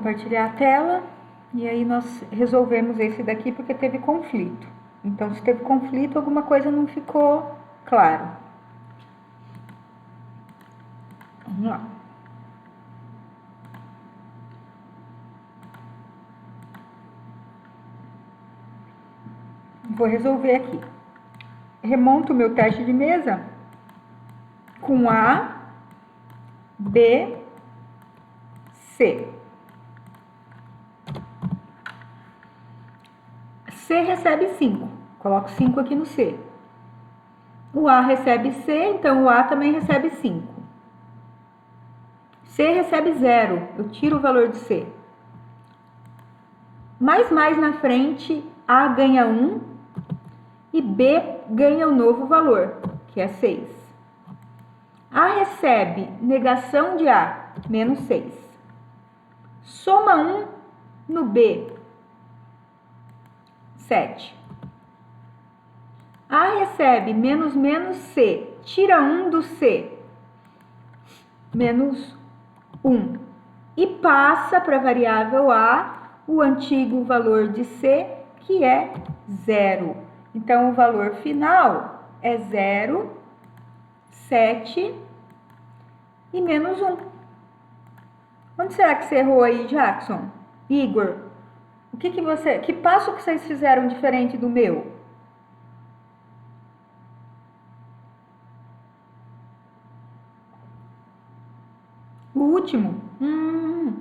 compartilhar a tela e aí nós resolvemos esse daqui porque teve conflito. Então, se teve conflito, alguma coisa não ficou claro. Vamos lá. Vou resolver aqui. Remonto o meu teste de mesa com A, B, C. C recebe 5. Coloco 5 aqui no C. O A recebe C, então o A também recebe 5. C recebe 0. Eu tiro o valor de C. Mais na frente, A ganha 1 e B ganha o novo valor, que é 6. A recebe negação de A, menos 6. Soma 1 no B, 7. A recebe menos C, tira 1 do C, menos 1. E passa para a variável A o antigo valor de C, que é 0. Então, o valor final é 0, 7 e menos 1. Onde será que você errou aí, Jackson? Igor, que passo que vocês fizeram diferente do meu? O último?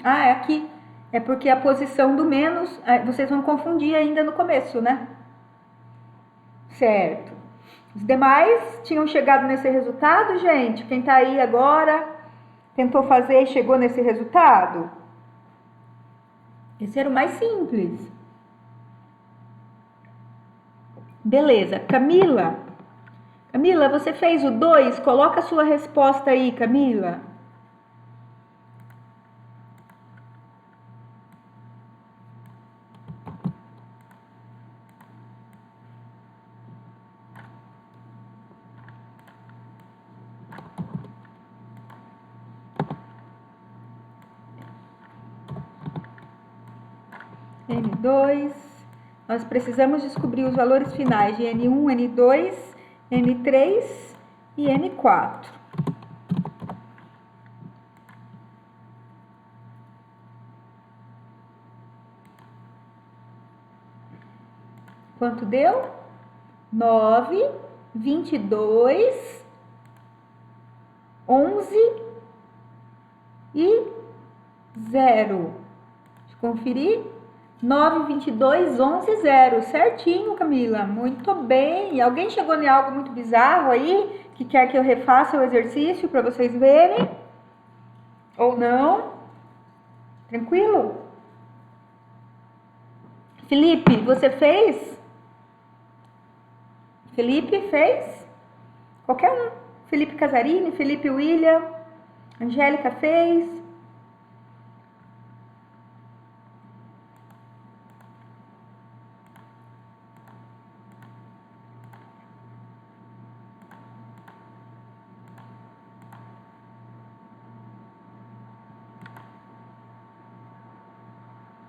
É aqui. É porque a posição do menos, vocês vão confundir ainda no começo, né? Certo. Os demais tinham chegado nesse resultado, gente? Quem tá aí agora tentou fazer e chegou nesse resultado? Esse era o mais simples. Beleza. Camila, você fez o 2? Coloca a sua resposta aí, Camila. N2, nós precisamos descobrir os valores finais de N1, N2, N3 e N4. Quanto deu? 9, 22, 11 e 0. Deixa eu conferir. 9, 22, 11, 0. Certinho, Camila. Muito bem. Alguém chegou em algo muito bizarro aí? Que quer que eu refaça o exercício para vocês verem? Ou não? Tranquilo? Felipe, você fez? Felipe fez? Qualquer um. Felipe Casarini, Felipe William, Angélica fez?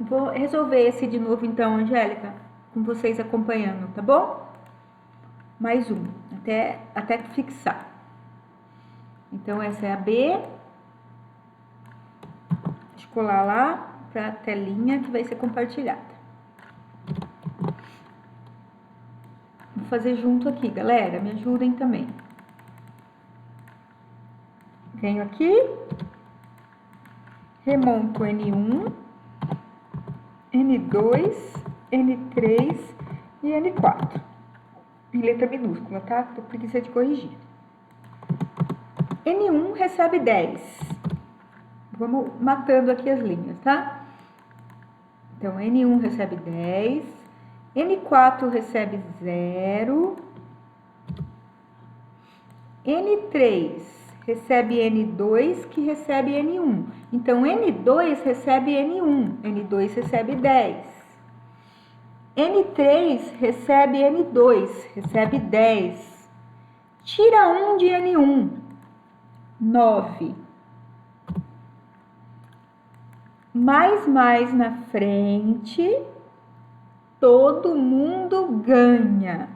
Vou resolver esse de novo então, Angélica, com vocês acompanhando, tá bom? Mais um, até fixar. Então, essa é a B. Deixa eu colar lá para a telinha que vai ser compartilhada. Vou fazer junto aqui, galera, me ajudem também. Venho aqui, remonto N1, N2, N3 e N4. Em letra minúscula, tá? Tô preguiça de corrigir. N1 recebe 10. Vamos matando aqui as linhas, tá? Então, N1 recebe 10. N4 recebe 0. N3 recebe N2, que recebe N1. Então, N2 recebe N1. N2 recebe 10. N3 recebe N2, recebe 10. Tira 1 de N1, 9. mais na frente, todo mundo ganha.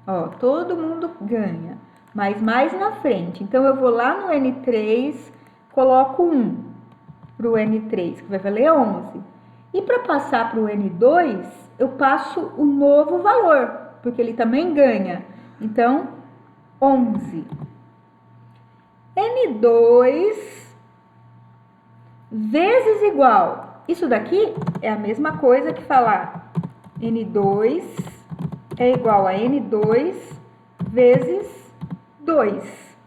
Ó, todo mundo ganha. Mais na frente. Então, eu vou lá no N3, coloco 1 para o N3, que vai valer 11. E para passar para o N2, eu passo o novo valor, porque ele também ganha. Então, 11. N2 vezes igual. Isso daqui é a mesma coisa que falar N2 é igual a N2 vezes 2.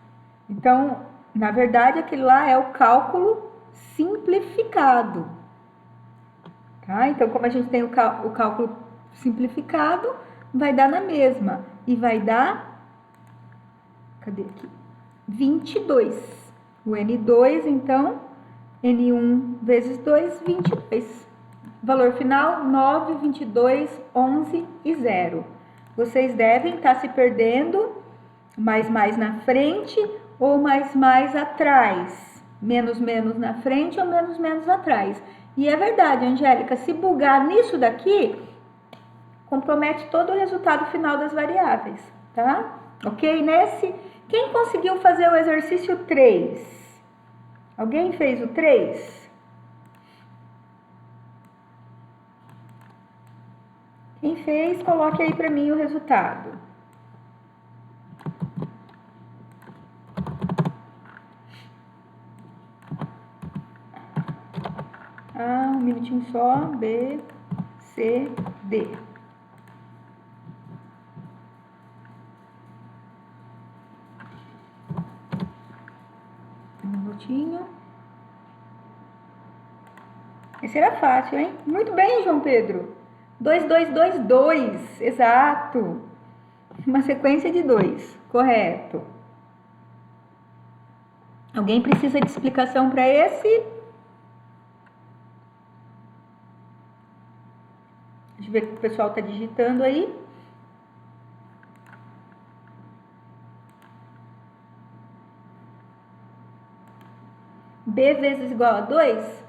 Então, na verdade, aquele lá é o cálculo simplificado. Tá? Então, como a gente tem o cálculo simplificado, vai dar na mesma. E vai dar, cadê aqui? 22. O N2, então, N1 vezes 2, 22. Valor final, 9, 22, 11 e 0. Vocês devem estar se perdendo mais na frente ou mais atrás. Menos na frente ou menos atrás. E é verdade, Angélica, se bugar nisso daqui, compromete todo o resultado final das variáveis, tá? Ok? Quem conseguiu fazer o exercício 3? Alguém fez o 3? Quem fez, coloque aí para mim o resultado. Um minutinho só. B, C, D. Um minutinho. Esse era fácil, hein? Muito bem, João Pedro. 2, 2, 2, 2. Exato. Uma sequência de 2. Correto. Alguém precisa de explicação para esse? Deixa eu ver o que o pessoal está digitando aí. B vezes igual a 2.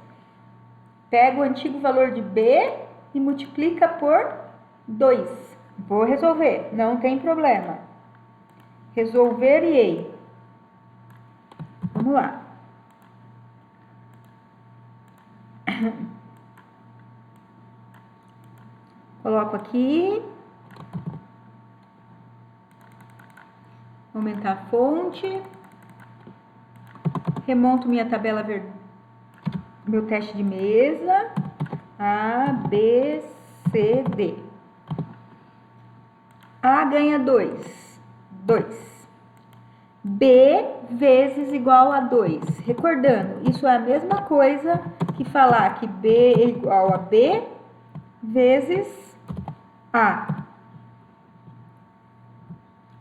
Pega o antigo valor de B e multiplica por 2. Vou resolver, não tem problema. Resolver-ei. Vamos lá. Coloco aqui. Aumentar a fonte. Remonto minha tabela meu teste de mesa. A, B, C, D. A ganha 2. 2. B vezes igual a 2. Recordando, isso é a mesma coisa que falar que B é igual a B vezes A.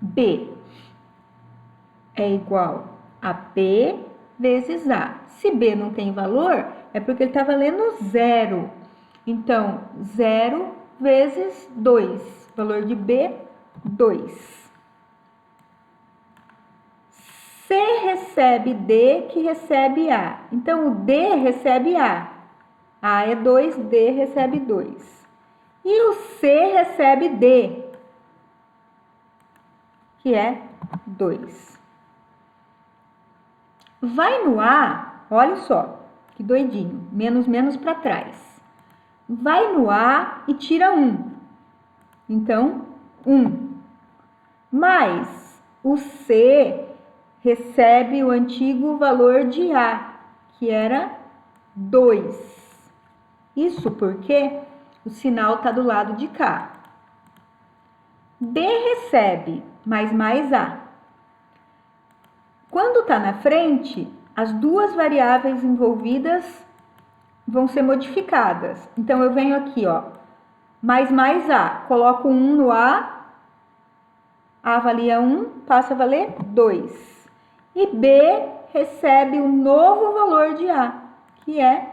B é igual a B vezes A. Se B não tem valor, é porque ele está valendo 0. Então, 0 vezes 2. Valor de B, 2. C recebe D, que recebe A. Então, o D recebe A. A é 2, D recebe 2. E o C recebe D, que é 2. Vai no A, olha só, que doidinho, menos para trás. Vai no A e tira 1. Então, 1. Mais o C recebe o antigo valor de A, que era 2. Isso porque o sinal está do lado de cá. D recebe mais A. Quando está na frente, as duas variáveis envolvidas vão ser modificadas. Então, eu venho aqui, ó, mais A, coloco 1 no A valia 1, passa a valer 2. E B recebe o novo valor de A, que é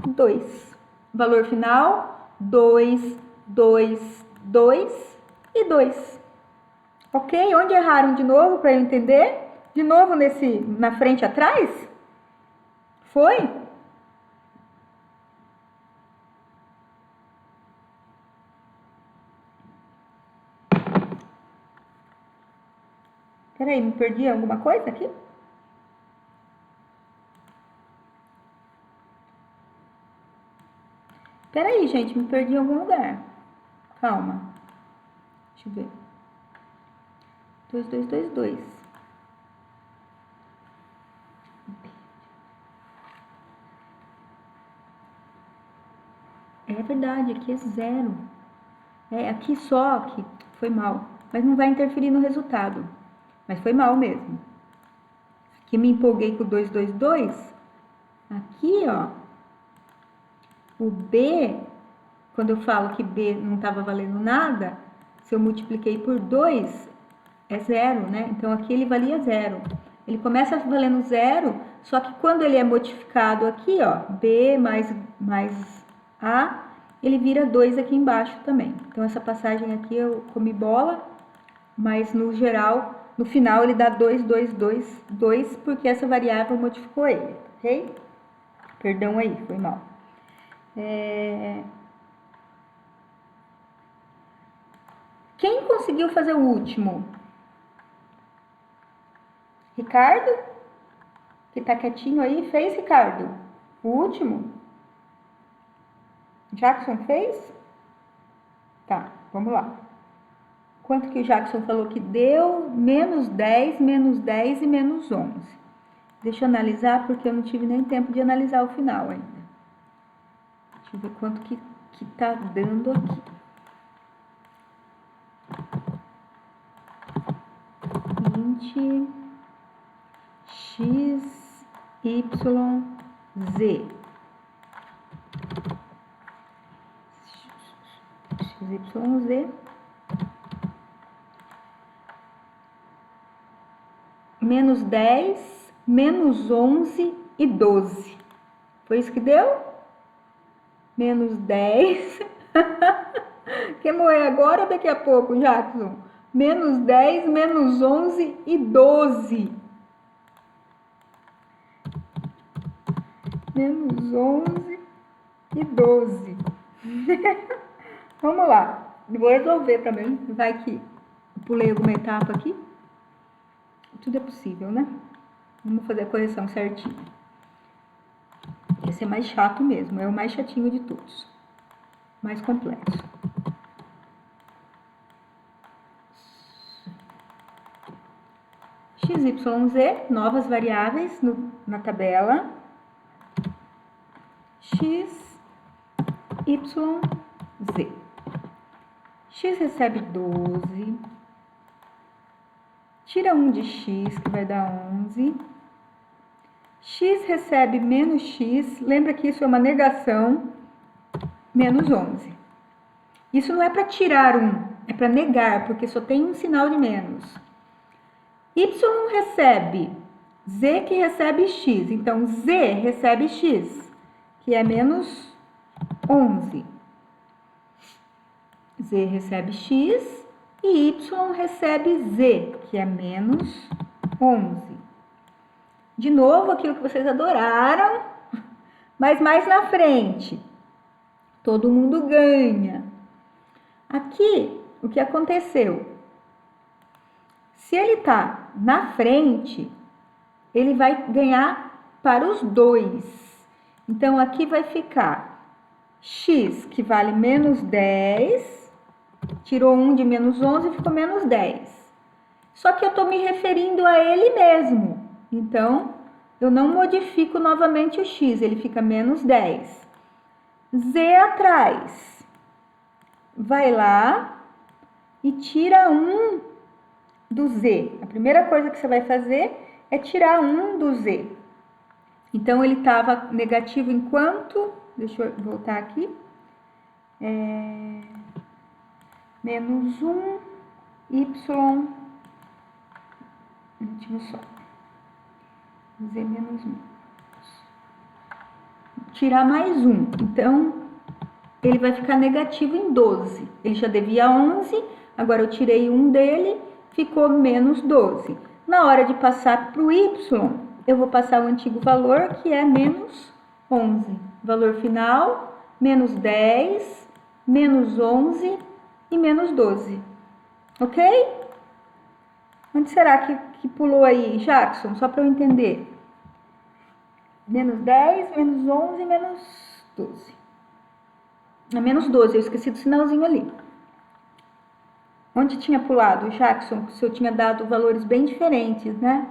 2. Valor final, 2, 2, 2 e 2. Ok? Onde erraram de novo para eu entender? De novo, na frente e atrás? Foi? Peraí, me perdi em alguma coisa aqui? Peraí, gente, me perdi em algum lugar. Calma. Deixa eu ver. 2, 2, 2, 2. É verdade, aqui é 0. É, aqui só que foi mal. Mas não vai interferir no resultado. Mas foi mal mesmo. Aqui me empolguei com o 2, 2, 2. Aqui, ó. O B, quando eu falo que B não estava valendo nada, se eu multipliquei por 2, é 0, né? Então aqui ele valia 0. Ele começa valendo 0, só que quando ele é modificado aqui, ó, B mais A, ele vira 2 aqui embaixo também. Então essa passagem aqui eu comi bola, mas no geral, no final ele dá 2, 2, 2, 2, porque essa variável modificou ele, ok? Perdão aí, foi mal. Quem conseguiu fazer o último? Ricardo? Que tá quietinho aí, fez, Ricardo? O último? Jackson fez? Tá, vamos lá. Quanto que o Jackson falou que deu? Menos 10 e menos 11. Deixa eu analisar, porque eu não tive nem tempo de analisar o final ainda. Deixa eu ver quanto que tá dando aqui. 20 x, y, z. XYZ menos 10, menos 11 e 12. Foi isso que deu? Menos 10. Quer morrer agora ou daqui a pouco, Jackson? Menos 10, menos 11 e 12. Menos 11 e 12. Vamos lá. Vou resolver também. Vai que eu pulei alguma etapa aqui. Tudo é possível, né? Vamos fazer a correção certinho. Esse é mais chato mesmo. É o mais chatinho de todos. Mais complexo. XYZ, novas variáveis na tabela. X, Y, Z. X recebe 12. Tira 1 de x, que vai dar 11. X recebe menos x. Lembra que isso é uma negação. Menos 11. Isso não é para tirar 1, é para negar, porque só tem um sinal de menos. Y recebe Z, que recebe x. Então, Z recebe x, que é menos 11. Z recebe x e Y recebe Z, que é menos 11. De novo, aquilo que vocês adoraram, mas mais na frente. Todo mundo ganha. Aqui, o que aconteceu? Se ele está na frente, ele vai ganhar para os dois. Então, aqui vai ficar x, que vale menos 10, tirou 1 de menos 11 e ficou menos 10. Só que eu estou me referindo a ele mesmo. Então, eu não modifico novamente o x, ele fica menos 10. Z atrás. Vai lá e tira 1 do Z. A primeira coisa que você vai fazer é tirar 1 do Z. Então, ele estava negativo enquanto... Deixa eu voltar aqui. Menos 1, Y... Deixa só. Z menos 1. Tirar mais 1. Então, ele vai ficar negativo em 12. Ele já devia 11, agora eu tirei 1 dele, ficou menos 12. Na hora de passar para o Y, eu vou passar o antigo valor, que é menos 11. Valor final, menos 10, menos 11 e menos 12. Ok? Onde será que pulou aí, Jackson? Só para eu entender. Menos 10, menos 11, menos 12. É menos 12, eu esqueci do sinalzinho ali. Onde tinha pulado, Jackson? Se eu tinha dado valores bem diferentes, né?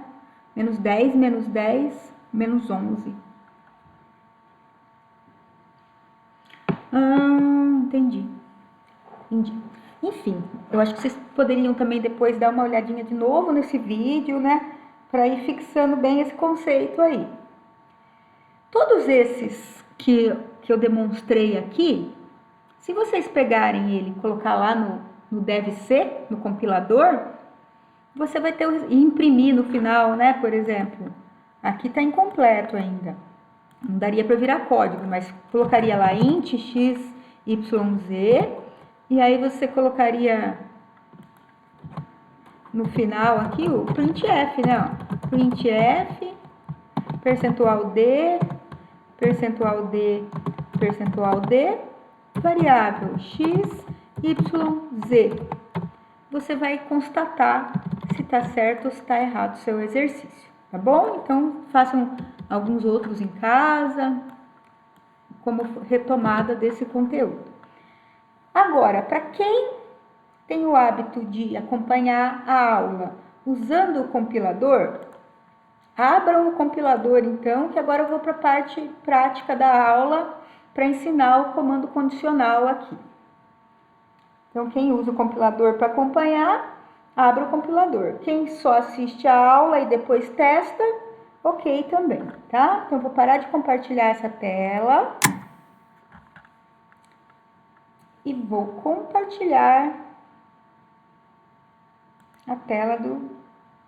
Menos 10, menos 11. Entendi. Enfim, eu acho que vocês poderiam também depois dar uma olhadinha de novo nesse vídeo, né? Para ir fixando bem esse conceito aí. Todos esses que eu demonstrei aqui, se vocês pegarem ele e colocar lá no deve ser, no compilador, você vai ter e imprimir no final, né? Por exemplo, aqui está incompleto ainda. Não daria para virar código, mas colocaria lá int x, y, z, e aí você colocaria no final aqui o printf, né? Ó, printf, percentual d, percentual d, percentual d, variável x, y, z. Você vai constatar se está certo ou se está errado o seu exercício, tá bom? Então, façam alguns outros em casa, como retomada desse conteúdo. Agora, para quem tem o hábito de acompanhar a aula usando o compilador, abram o compilador então, que agora eu vou para a parte prática da aula para ensinar o comando condicional aqui. Então, quem usa o compilador para acompanhar, abra o compilador. Quem só assiste a aula e depois testa, ok também, tá? Então, eu vou parar de compartilhar essa tela e vou compartilhar a tela do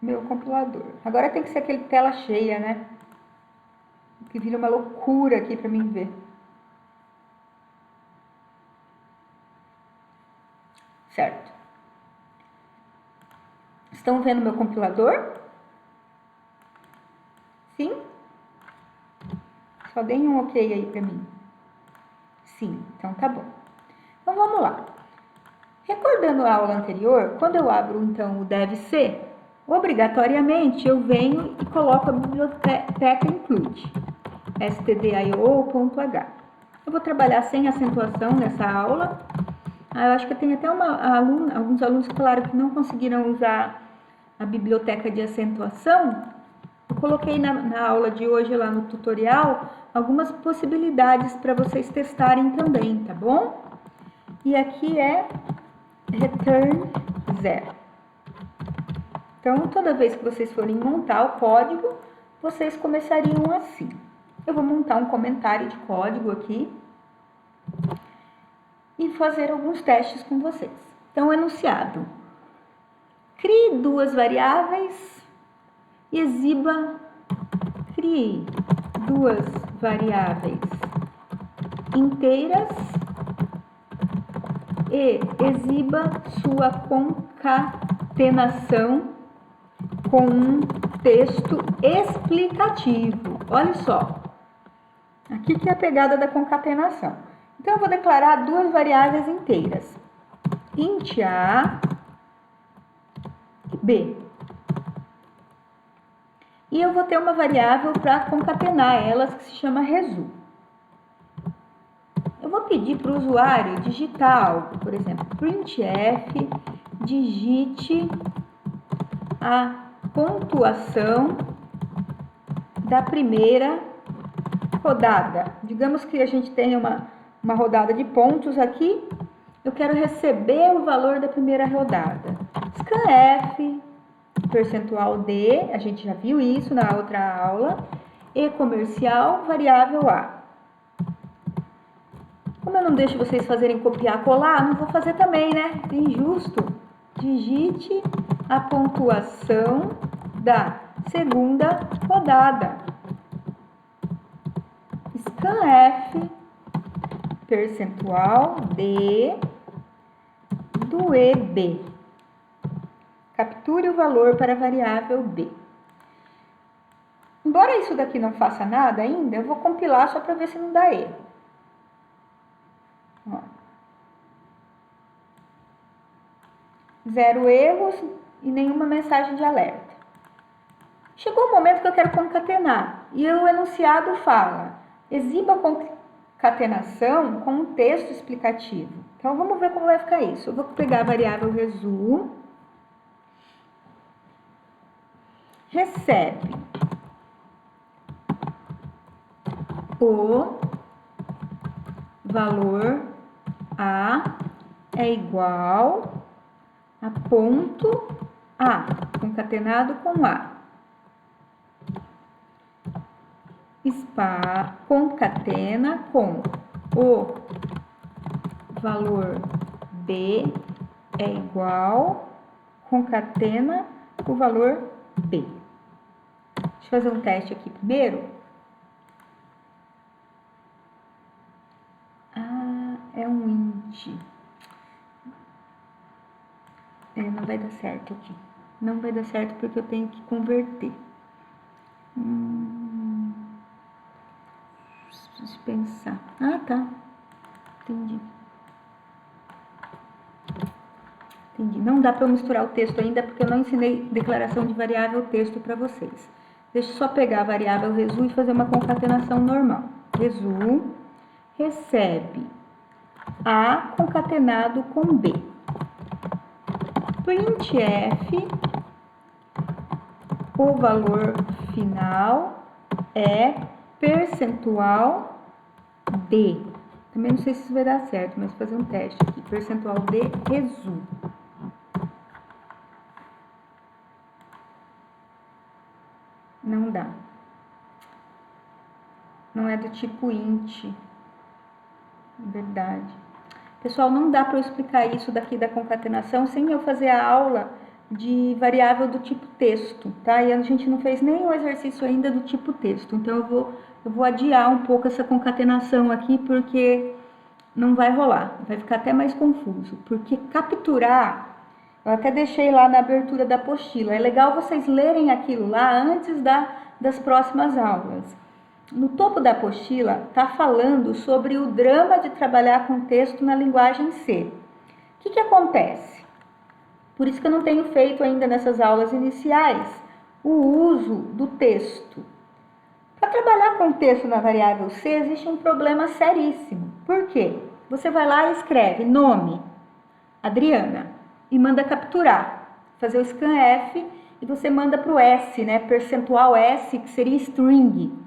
meu compilador. Agora tem que ser aquele tela cheia, né? Que vira uma loucura aqui para mim ver. Certo. Estão vendo meu compilador? Sim? Só deem um ok aí para mim. Sim, então tá bom. Então vamos lá. Recordando a aula anterior, quando eu abro então o deve ser, obrigatoriamente eu venho e coloco a biblioteca include, stdio.h. Eu vou trabalhar sem acentuação nessa aula. Eu acho que tem até alguns alunos que falaram que não conseguiram usar a biblioteca de acentuação. Eu coloquei na aula de hoje, lá no tutorial, algumas possibilidades para vocês testarem também, tá bom? E aqui é return 0. Então, toda vez que vocês forem montar o código, vocês começariam assim. Eu vou montar um comentário de código aqui e fazer alguns testes com vocês. Então, enunciado. Crie duas variáveis e crie duas variáveis inteiras e exiba sua concatenação com um texto explicativo. Olha só, aqui que é a pegada da concatenação. Então, eu vou declarar duas variáveis inteiras, int a e b. E eu vou ter uma variável para concatenar elas, que se chama resu. Eu vou pedir para o usuário digitar algo, por exemplo, printf, digite a pontuação da primeira rodada. Digamos que a gente tenha uma rodada de pontos aqui, eu quero receber o valor da primeira rodada. Scanf, percentual D, a gente já viu isso na outra aula, e comercial, variável A. Como eu não deixo vocês fazerem copiar, colar, não vou fazer também, né? Injusto. Digite a pontuação da segunda rodada. Scanf, percentual D do EB. Capture o valor para a variável B. Embora isso daqui não faça nada ainda, eu vou compilar só para ver se não dá erro. Ó. 0 erros, e nenhuma mensagem de alerta. Chegou o momento que eu quero concatenar e o enunciado fala: exiba a concatenação com um texto explicativo. Então, vamos ver como vai ficar isso. Eu vou pegar a variável resu, recebe o valor A é igual a ponto A, concatenado com A. Concatena com o valor B é igual, concatena o valor B. Deixa eu fazer um teste aqui primeiro. É um int. Não vai dar certo aqui. Não vai dar certo porque eu tenho que converter. Preciso pensar. Ah, tá. Entendi. Não dá para eu misturar o texto ainda porque eu não ensinei declaração de variável texto para vocês. Deixa eu só pegar a variável resu e fazer uma concatenação normal. Resu recebe A concatenado com B. Printf, o valor final é percentual D. Também não sei se isso vai dar certo, mas vou fazer um teste aqui. Percentual D resu. Não dá. Não é do tipo int. Verdade. Pessoal, não dá para eu explicar isso daqui da concatenação sem eu fazer a aula de variável do tipo texto, tá? E a gente não fez nem o exercício ainda do tipo texto. Então, eu vou adiar um pouco essa concatenação aqui, porque não vai rolar. Vai ficar até mais confuso. Porque capturar, eu até deixei lá na abertura da apostila. É legal vocês lerem aquilo lá antes das próximas aulas. No topo da apostila está falando sobre o drama de trabalhar com texto na linguagem C. O que acontece? Por isso que eu não tenho feito ainda nessas aulas iniciais o uso do texto. Para trabalhar com texto na variável C existe um problema seríssimo. Por quê? Você vai lá e escreve nome, Adriana, e manda capturar. Fazer o scanf e você manda para o S, né? Percentual S, que seria string.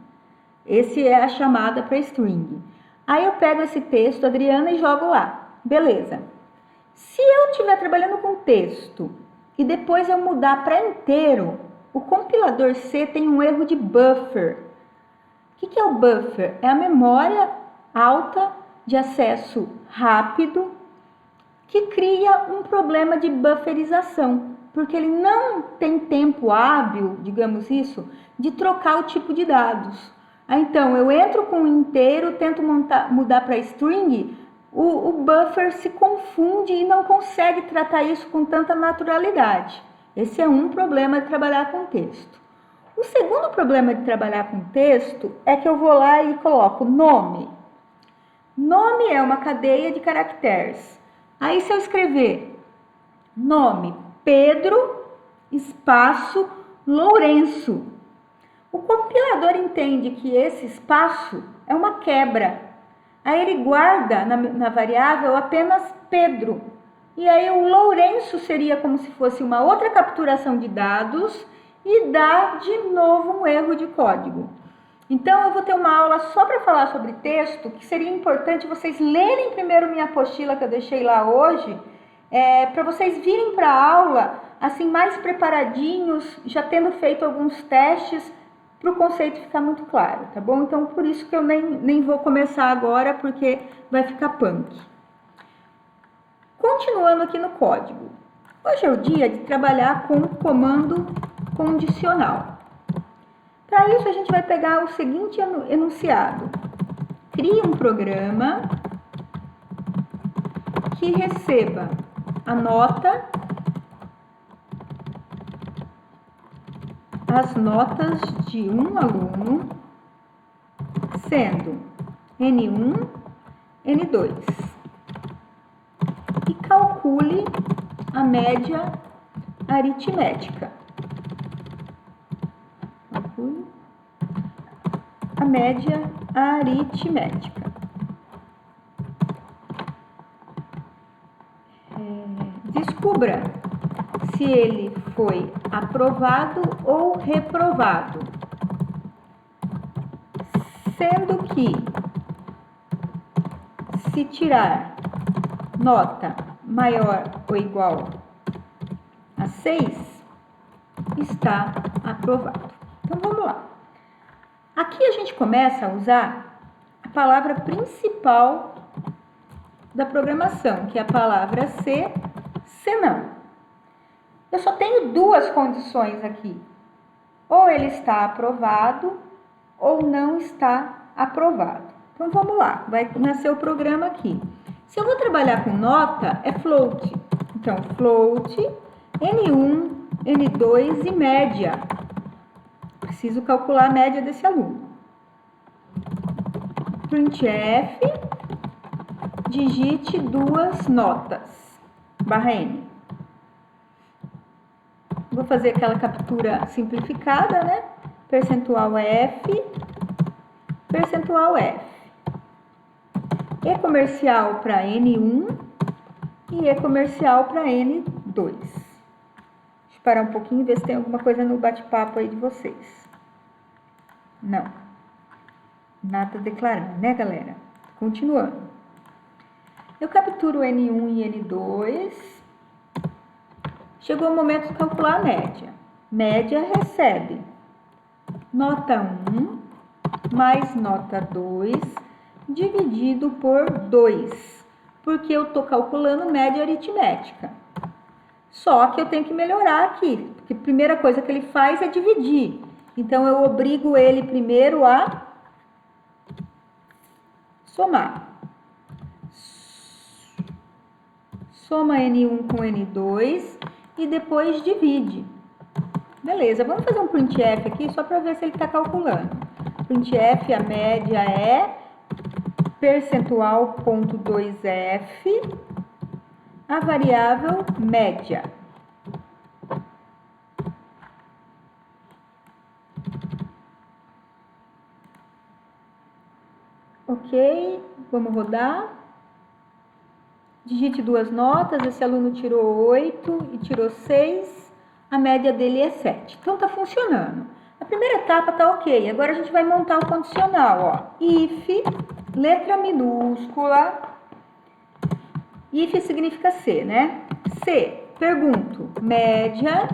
Esse é a chamada para string. Aí eu pego esse texto, Adriana, e jogo lá. Beleza. Se eu estiver trabalhando com texto e depois eu mudar para inteiro, o compilador C tem um erro de buffer. O que é o buffer? É a memória alta de acesso rápido que cria um problema de bufferização, porque ele não tem tempo hábil, digamos isso, de trocar o tipo de dados. Então, eu entro com o inteiro, tento mudar para string, o buffer se confunde e não consegue tratar isso com tanta naturalidade. Esse é um problema de trabalhar com texto. O segundo problema de trabalhar com texto é que eu vou lá e coloco nome. Nome é uma cadeia de caracteres. Aí, se eu escrever nome Pedro, espaço, Lourenço, o compilador entende que esse espaço é uma quebra. Aí ele guarda na variável apenas Pedro. E aí o Lourenço seria como se fosse uma outra capturação de dados e dá de novo um erro de código. Então, eu vou ter uma aula só para falar sobre texto, que seria importante vocês lerem primeiro minha apostila que eu deixei lá hoje, para vocês virem para a aula assim mais preparadinhos, já tendo feito alguns testes, para o conceito ficar muito claro, tá bom? Então, por isso que eu nem vou começar agora, porque vai ficar punk. Continuando aqui no código. Hoje é o dia de trabalhar com comando condicional. Para isso, a gente vai pegar o seguinte enunciado. Crie um programa que receba a nota, as notas de um aluno, sendo N1, N2. E calcule a média aritmética. A média aritmética. Descubra se ele foi aprovado ou reprovado. Sendo que, se tirar nota maior ou igual a 6, está aprovado. Então, vamos lá. Aqui a gente começa a usar a palavra principal da programação, que é a palavra senão. Eu só tenho duas condições aqui. Ou ele está aprovado ou não está aprovado. Então, vamos lá. Vai nascer o programa aqui. Se eu vou trabalhar com nota, é float. Então, float, N1, N2 e média. Preciso calcular a média desse aluno. Printf, digite duas notas, barra N. Vou fazer aquela captura simplificada, né? Percentual F, percentual F. E comercial para N1 e E comercial para N2. Deixa eu parar um pouquinho e ver se tem alguma coisa no bate-papo aí de vocês. Não. Nada declarando, né, galera? Continuando. Eu capturo N1 e N2. Chegou o momento de calcular a média. Média recebe nota 1 mais nota 2 dividido por 2, porque eu estou calculando média aritmética. Só que eu tenho que melhorar aqui, porque a primeira coisa que ele faz é dividir. Então, eu obrigo ele primeiro a somar. Soma N1 com N2 e depois divide. Beleza, vamos fazer um printf aqui só para ver se ele está calculando. Printf, a média é percentual.2f, a variável média. Ok, vamos rodar. Digite duas notas, esse aluno tirou 8 e tirou 6, a média dele é 7. Então, tá funcionando. A primeira etapa tá ok, agora a gente vai montar o condicional, ó. If, letra minúscula, if significa se, né? Se, pergunto, média,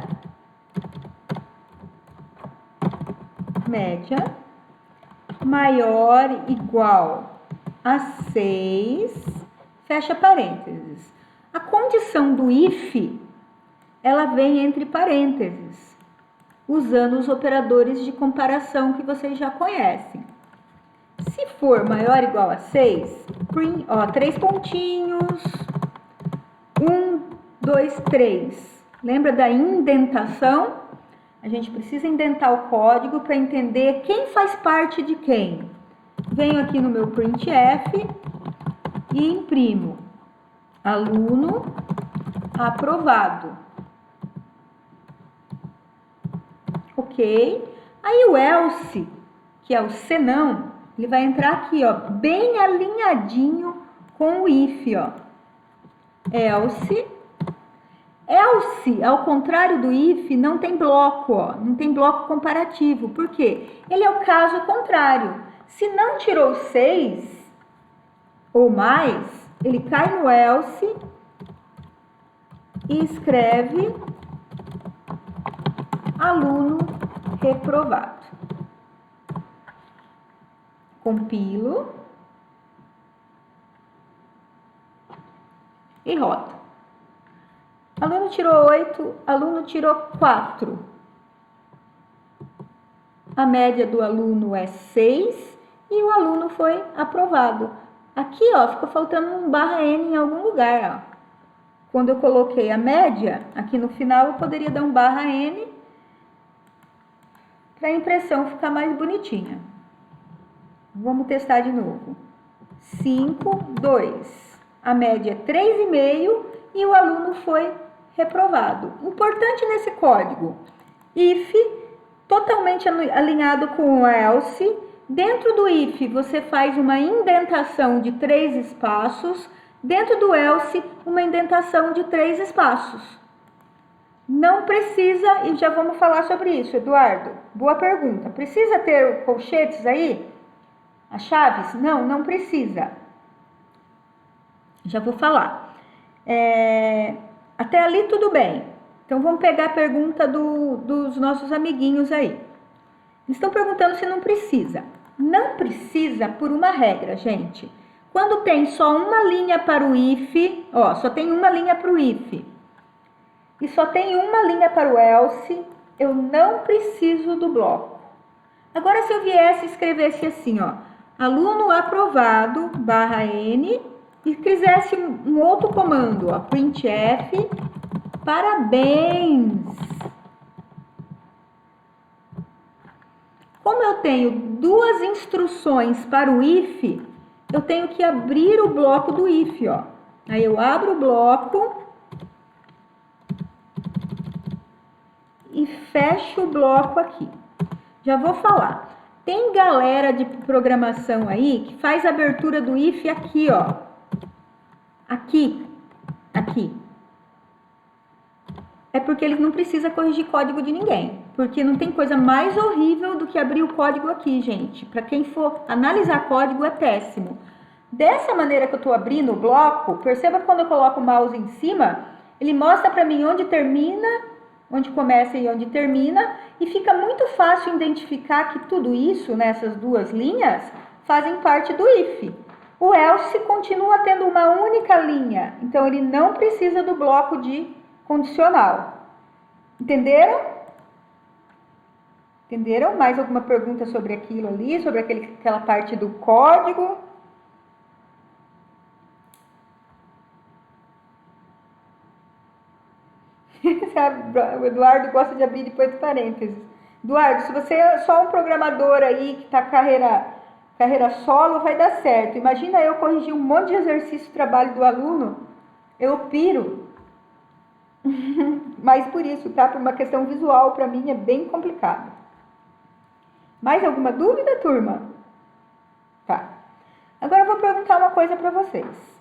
maior igual a 6, fecha parênteses. A condição do if, ela vem entre parênteses, usando os operadores de comparação que vocês já conhecem. Se for maior ou igual a 6, ó, 3 pontinhos, 1, 2, 3. Lembra da indentação? A gente precisa indentar o código para entender quem faz parte de quem. Venho aqui no meu printf e imprimo aluno aprovado. Ok? Aí o else, que é o senão, ele vai entrar aqui, ó, bem alinhadinho com o if, ó. Else, ao contrário do if, não tem bloco, ó, não tem bloco comparativo. Por quê? Ele é o caso contrário. Se não tirou 6 ou mais, ele cai no else e escreve aluno reprovado. Compilo e rodo. Aluno tirou 8, aluno tirou 4. A média do aluno é 6 e o aluno foi aprovado. Aqui, ó, ficou faltando um barra N em algum lugar, ó. Quando eu coloquei a média, aqui no final eu poderia dar um barra N para a impressão ficar mais bonitinha. Vamos testar de novo. 5, 2. A média é 3,5 e o aluno foi reprovado. Importante nesse código, if, totalmente alinhado com o else. Dentro do if, você faz uma indentação de 3 espaços. Dentro do else, uma indentação de 3 espaços. Não precisa, e já vamos falar sobre isso, Eduardo. Boa pergunta. Precisa ter colchetes aí? As chaves? Não, não precisa. Já vou falar. Até ali tudo bem. Então vamos pegar a pergunta dos nossos amiguinhos aí. Eles estão perguntando se não precisa. Não precisa por uma regra, gente. Quando tem só uma linha para o if, ó, só tem uma linha para o if, e só tem uma linha para o else, eu não preciso do bloco. Agora, se eu viesse e escrevesse assim, ó, aluno aprovado, /n, e quisesse um outro comando, ó, printf, parabéns. Como eu tenho 2 instruções para o if, eu tenho que abrir o bloco do if, ó. Aí eu abro o bloco e fecho o bloco aqui. Já vou falar. Tem galera de programação aí que faz a abertura do if aqui, ó. Aqui. É porque ele não precisa corrigir código de ninguém. Porque não tem coisa mais horrível do que abrir o código aqui, gente. Para quem for analisar código, é péssimo. Dessa maneira que eu estou abrindo o bloco, perceba que quando eu coloco o mouse em cima, ele mostra para mim onde termina, onde começa e onde termina, e fica muito fácil identificar que tudo isso, nessas 2 linhas, fazem parte do if. O else continua tendo uma única linha, então ele não precisa do bloco de condicional. Entenderam? Entenderam? Mais alguma pergunta sobre aquilo ali, sobre aquela parte do código? O Eduardo gosta de abrir depois de parênteses. Eduardo, se você é só um programador aí que está carreira solo, vai dar certo. Imagina eu corrigir um monte de exercício de trabalho do aluno, eu piro. Mas por isso, tá? Por uma questão visual, para mim é bem complicado. Mais alguma dúvida, turma? Tá. Agora eu vou perguntar uma coisa para vocês.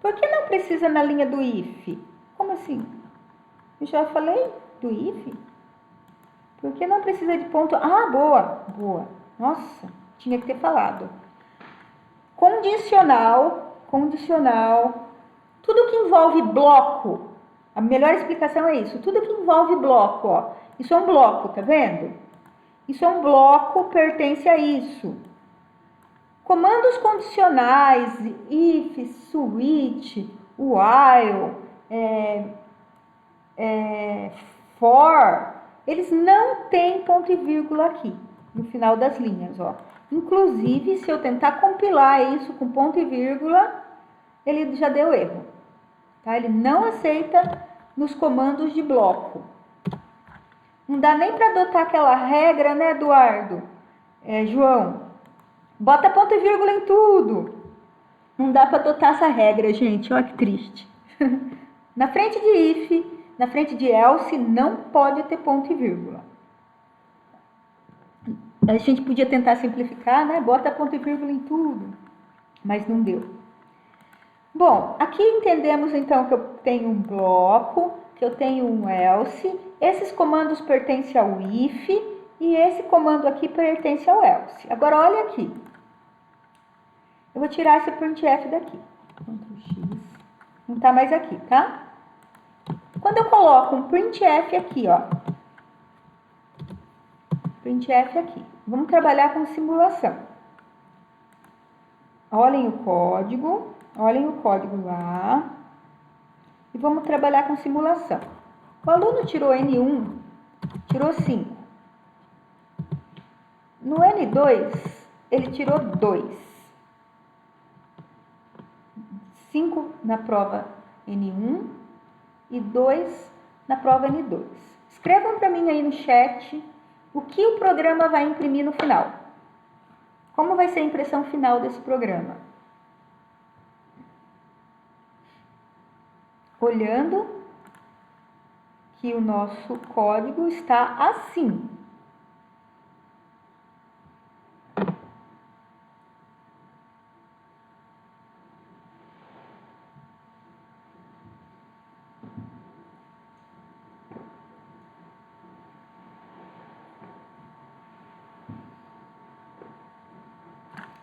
Por que não precisa na linha do if? Como assim? Eu já falei do if? Por que não precisa de ponto? Ah, boa. Nossa, tinha que ter falado. Condicional. Tudo que envolve bloco. A melhor explicação é isso. Tudo que envolve bloco, ó. Isso é um bloco, tá vendo? Isso é um bloco, pertence a isso. Comandos condicionais, if, switch, while, for, eles não têm ponto e vírgula aqui, no final das linhas, ó. Inclusive, se eu tentar compilar isso com ponto e vírgula, ele já deu erro, tá? Ele não aceita nos comandos de bloco. Não dá nem para adotar aquela regra, né, Eduardo? João, bota ponto e vírgula em tudo. Não dá para adotar essa regra, gente. Olha que triste. Na frente de if, na frente de else, não pode ter ponto e vírgula. A gente podia tentar simplificar, né? Bota ponto e vírgula em tudo. Mas não deu. Bom, aqui entendemos então que eu tenho um bloco, que eu tenho um else. Esses comandos pertencem ao if e esse comando aqui pertence ao else. Agora, olha aqui. Eu vou tirar esse printf daqui. Ctrl X. Não está mais aqui, tá? Quando eu coloco um printf aqui, ó. Printf aqui. Vamos trabalhar com simulação. Olhem o código lá. E vamos trabalhar com simulação. O aluno tirou N1, tirou 5. No N2, ele tirou 2. 5 na prova N1 e 2 na prova N2. Escrevam para mim aí no chat o que o programa vai imprimir no final. Como vai ser a impressão final desse programa? Olhando que o nosso código está assim.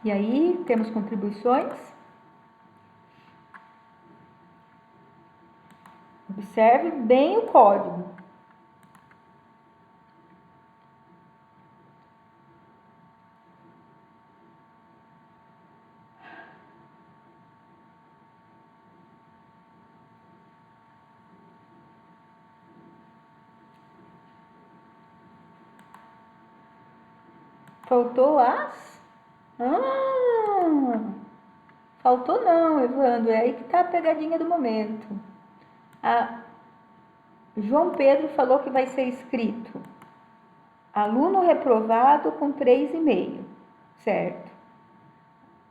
E aí, temos contribuições. Observe bem o código. Faltou as? Faltou não, Evandro. É aí que tá a pegadinha do momento. João Pedro falou que vai ser escrito aluno reprovado com 3,5, certo?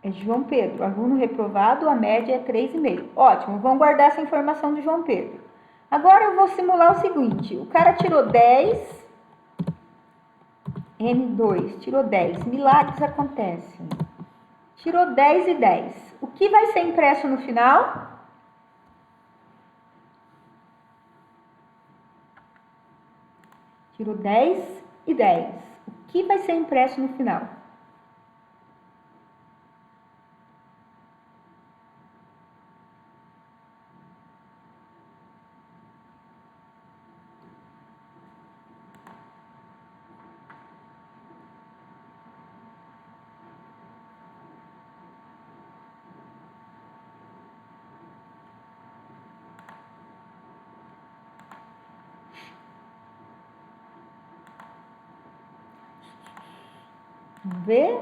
É João Pedro, aluno reprovado, a média é 3,5. Ótimo, vamos guardar essa informação do João Pedro. Agora eu vou simular o seguinte, o cara tirou 10, N2, tirou 10, milagres acontecem. Tirou 10 e 10. O que vai ser impresso no final? Tirou 10 e 10. O que vai ser impresso no final? Vamos ver?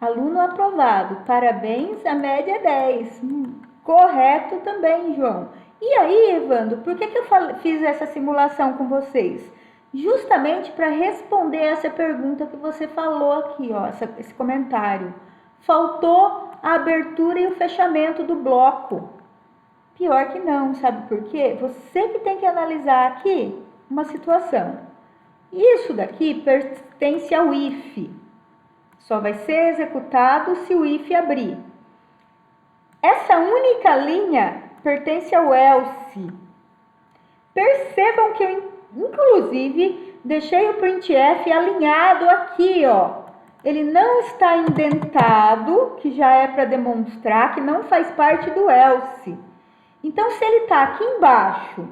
Aluno aprovado. Parabéns, a média é 10. Correto também, João. E aí, Evandro, por que eu fiz essa simulação com vocês? Justamente para responder essa pergunta que você falou aqui, ó, esse comentário. Faltou a abertura e o fechamento do bloco. Pior que não, sabe por quê? Você que tem que analisar aqui uma situação. Isso daqui pertence ao if. Só vai ser executado se o if abrir. Essa única linha pertence ao else. Percebam que eu, inclusive, deixei o printf alinhado aqui, ó. Ele não está indentado, que já é para demonstrar que não faz parte do else. Então, se ele está aqui embaixo,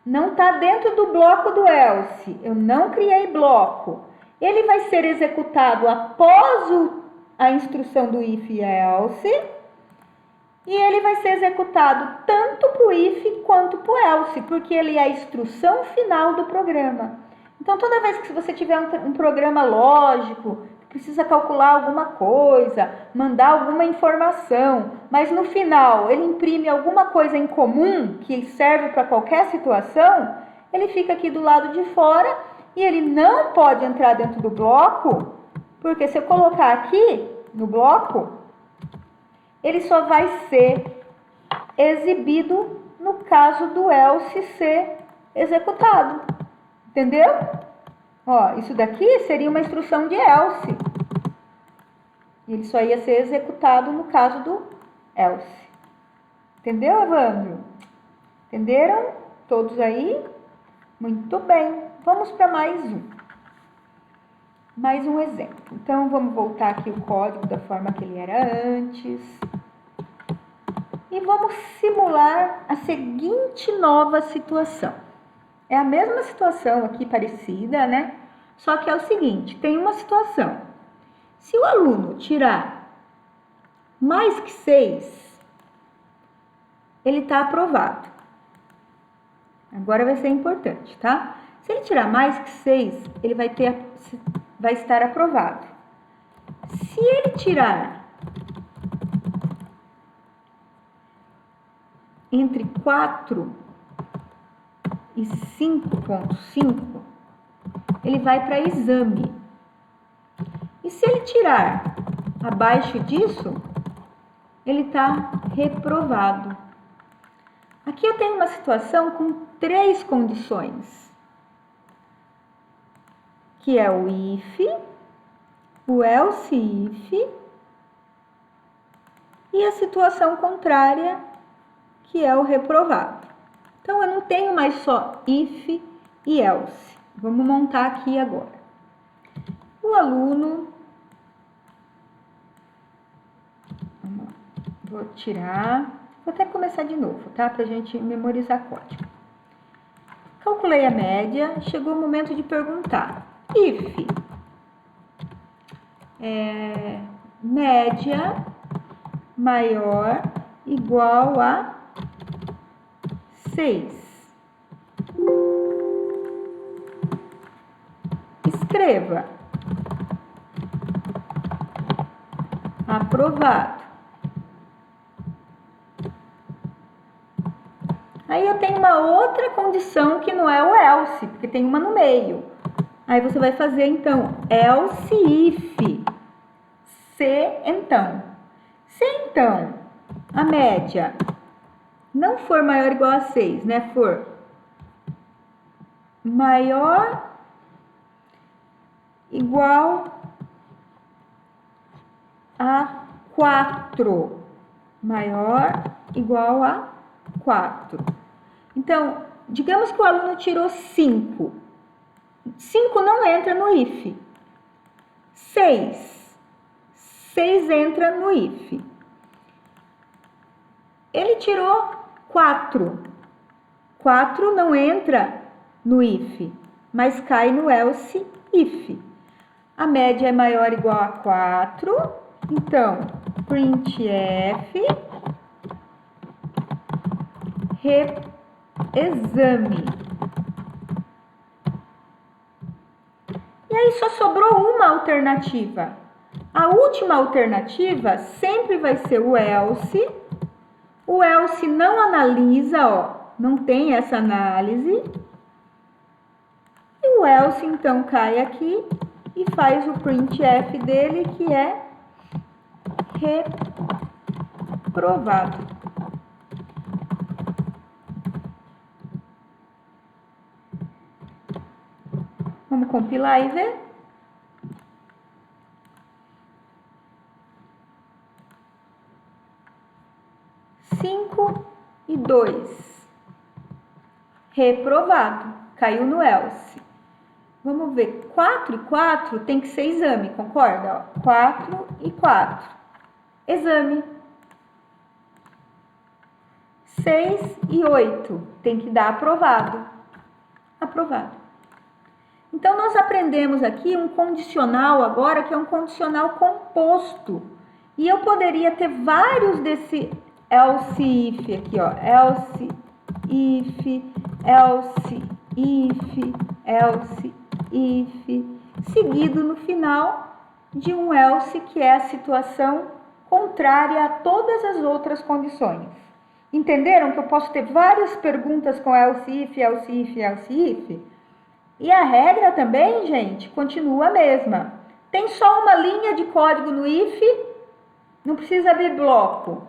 não está dentro do bloco do else, eu não criei bloco, ele vai ser executado após a instrução do if e else, e ele vai ser executado tanto para o if quanto para o else, porque ele é a instrução final do programa. Então, toda vez que você tiver um programa lógico, precisa calcular alguma coisa, mandar alguma informação, mas no final ele imprime alguma coisa em comum que serve para qualquer situação, ele fica aqui do lado de fora e ele não pode entrar dentro do bloco, porque se eu colocar aqui no bloco, ele só vai ser exibido no caso do else ser executado. Entendeu? Ó, isso daqui seria uma instrução de else. Ele só ia ser executado no caso do else. Entendeu, Evandro? Entenderam? Todos aí? Muito bem. Vamos para mais um. Mais um exemplo. Então, vamos voltar aqui o código da forma que ele era antes. E vamos simular a seguinte nova situação. É a mesma situação aqui parecida, né? Só que é o seguinte, tem uma situação. Se o aluno tirar mais que 6, ele está aprovado. Agora vai ser importante, tá? Se ele tirar mais que 6, ele vai estar aprovado. Se ele tirar entre 4 e 5,5, ele vai para exame. E se ele tirar abaixo disso, ele está reprovado. Aqui eu tenho uma situação com 3 condições, que é o if, o else if e a situação contrária, que é o reprovado. Então, eu não tenho mais só if e else. Vamos montar aqui agora. O aluno... Vamos lá. Vou tirar... Vou até começar de novo, tá? Pra gente memorizar código. Calculei a média. Chegou o momento de perguntar. If média maior igual a 6. Escreva. Aprovado. Aí eu tenho uma outra condição que não é o else, porque tem uma no meio. Aí você vai fazer, então, else if. Se, então. Se, então, a média não for maior ou igual a 6, né? For maior igual a 4. Maior igual a 4. Então, digamos que o aluno tirou 5. 5 não entra no if. 6 entra no if. Ele tirou 4. 4 não entra no if, mas cai no else if. A média é maior ou igual a 4. Então, printf exame. E aí só sobrou uma alternativa. A última alternativa sempre vai ser o else. O else não analisa, ó, não tem essa análise. E o else então cai aqui e faz o printf dele, que é reprovado. Vamos compilar e ver? Cinco e 2. Reprovado. Caiu no else. Vamos ver. 4 e 4 tem que ser exame, concorda? 4 e 4. Exame. 6 e 8 tem que dar aprovado. Aprovado. Então, nós aprendemos aqui um condicional agora, que é um condicional composto. E eu poderia ter vários desse else if aqui, ó. Else if, else if, else if, seguido no final de um else, que é a situação contrária a todas as outras condições. Entenderam que eu posso ter várias perguntas com else if, else if, else if? E a regra também, gente, continua a mesma. Tem só uma linha de código no if, não precisa abrir bloco.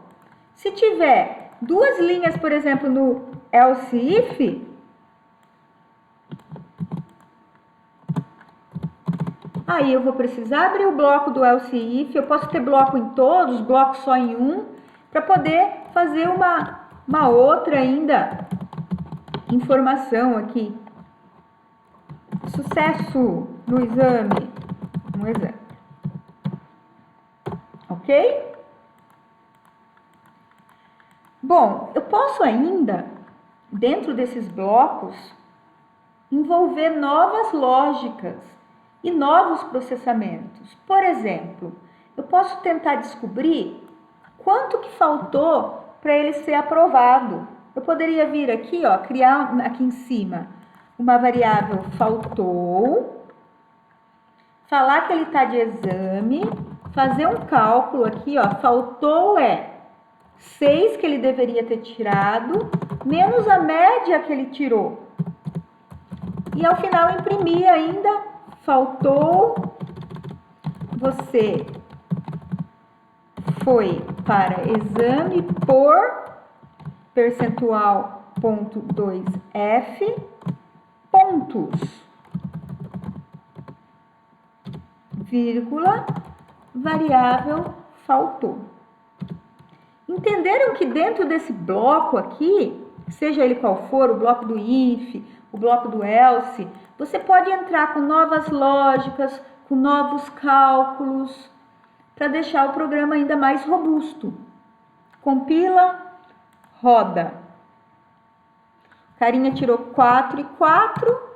Se tiver 2 linhas, por exemplo, no else if, aí eu vou precisar abrir o bloco do else if. Eu posso ter bloco em todos, bloco só em um, para poder fazer uma outra ainda informação aqui. Sucesso no exame. Um exemplo. Ok? Bom, eu posso ainda, dentro desses blocos, envolver novas lógicas e novos processamentos. Por exemplo, eu posso tentar descobrir quanto que faltou para ele ser aprovado. Eu poderia vir aqui, ó, criar aqui em cima uma variável faltou, falar que ele está de exame, fazer um cálculo aqui, ó, faltou 6 que ele deveria ter tirado, menos a média que ele tirou. E ao final imprimir ainda, faltou, você foi para exame por percentual ponto 2f, pontos, vírgula, variável faltou. Entenderam que dentro desse bloco aqui, seja ele qual for, o bloco do if, o bloco do else, você pode entrar com novas lógicas, com novos cálculos, para deixar o programa ainda mais robusto. Compila, roda. Carinha tirou 4 e 4.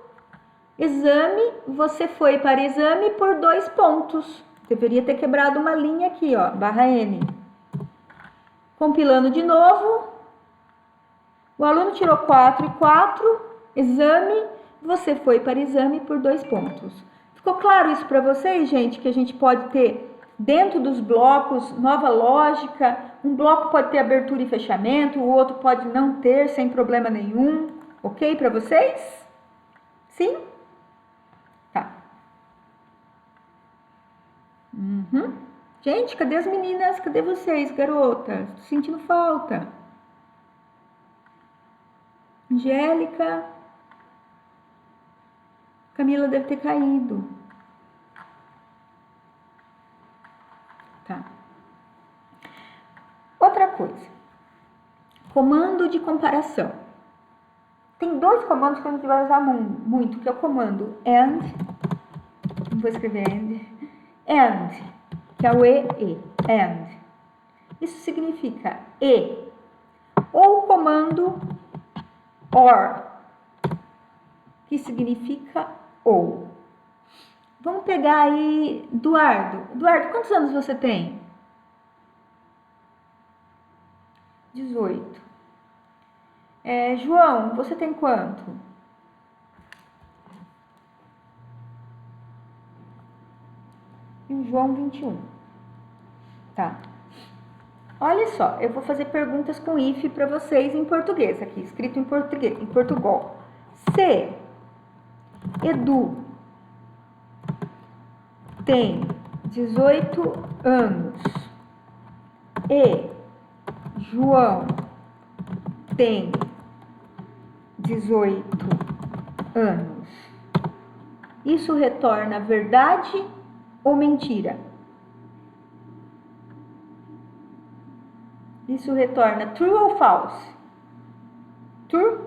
Exame, você foi para exame por 2 pontos. Deveria ter quebrado uma linha aqui, ó, barra N. Compilando de novo. O aluno tirou 4 e 4. Exame, você foi para exame por 2 pontos. Ficou claro isso para vocês, gente? Que a gente pode ter dentro dos blocos nova lógica. Um bloco pode ter abertura e fechamento, o outro pode não ter sem problema nenhum. Ok para vocês? Sim? Tá. Gente, cadê as meninas? Cadê vocês, garotas? Tô sentindo falta. Angélica. Camila deve ter caído. Tá. Outra coisa. Comando de comparação. Tem 2 comandos que a gente vai usar muito, que é o comando AND. Não vou escrever AND, que é o e, AND. Isso significa e. Ou o comando OR, que significa ou. Vamos pegar aí Eduardo. Eduardo, quantos anos você tem? 18. João, você tem quanto? E o João, 21. Tá. Olha só, eu vou fazer perguntas com if para vocês em português aqui, escrito em português, em Portugal. Se Edu tem 18 anos e João tem 18 anos, isso retorna verdade ou mentira? Isso retorna true ou false? True?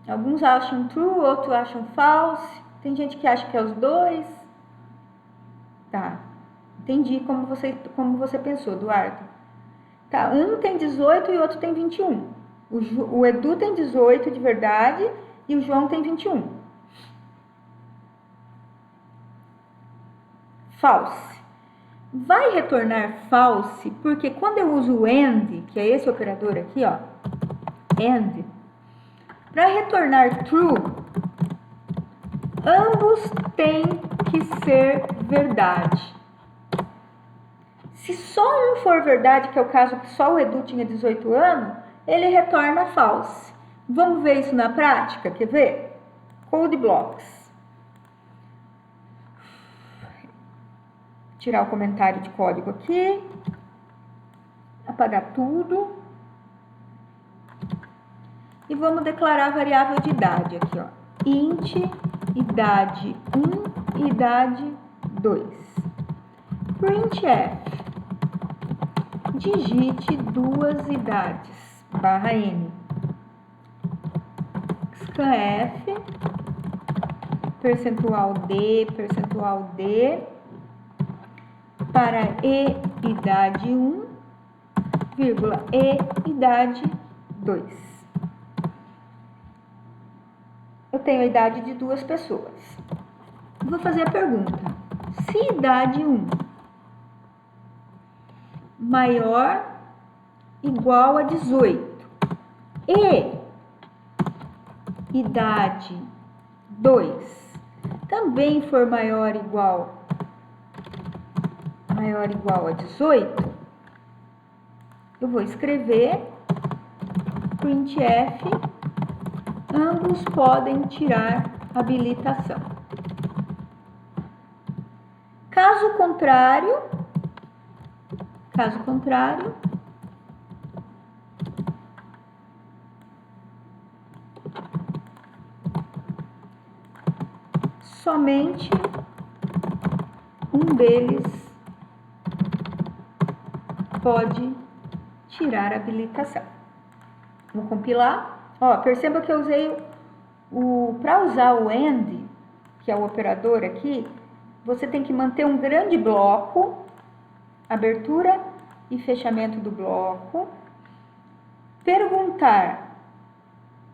Alguns acham true, outros acham false. Tem gente que acha que é os dois. Tá. Entendi como você pensou, Eduardo. Tá, um tem 18 e o outro tem 21. O Edu tem 18 de verdade e o João tem 21. False. Vai retornar false, porque quando eu uso o AND, que é esse operador aqui, ó, AND, para retornar true, ambos têm que ser verdade. Se só um for verdade, que é o caso que só o Edu tinha 18 anos, ele retorna false. Vamos ver isso na prática? Quer ver? Code blocks. Tirar o comentário de código aqui. Apagar tudo. E vamos declarar a variável de idade aqui, ó. Int idade 1 e idade 2. Printf. Digite 2 idades, barra N. Scanf, percentual D, para e idade 1, vírgula, e idade 2. Eu tenho a idade de 2 pessoas. Vou fazer a pergunta. Se idade 1 maior igual a 18 e idade 2 também for maior igual a 18, eu vou escrever printf, ambos podem tirar habilitação. Caso contrário, somente um deles pode tirar a habilitação. Vou compilar. Ó, perceba que eu usei para usar o AND, que é o operador aqui, você tem que manter um grande bloco, abertura e fechamento do bloco, perguntar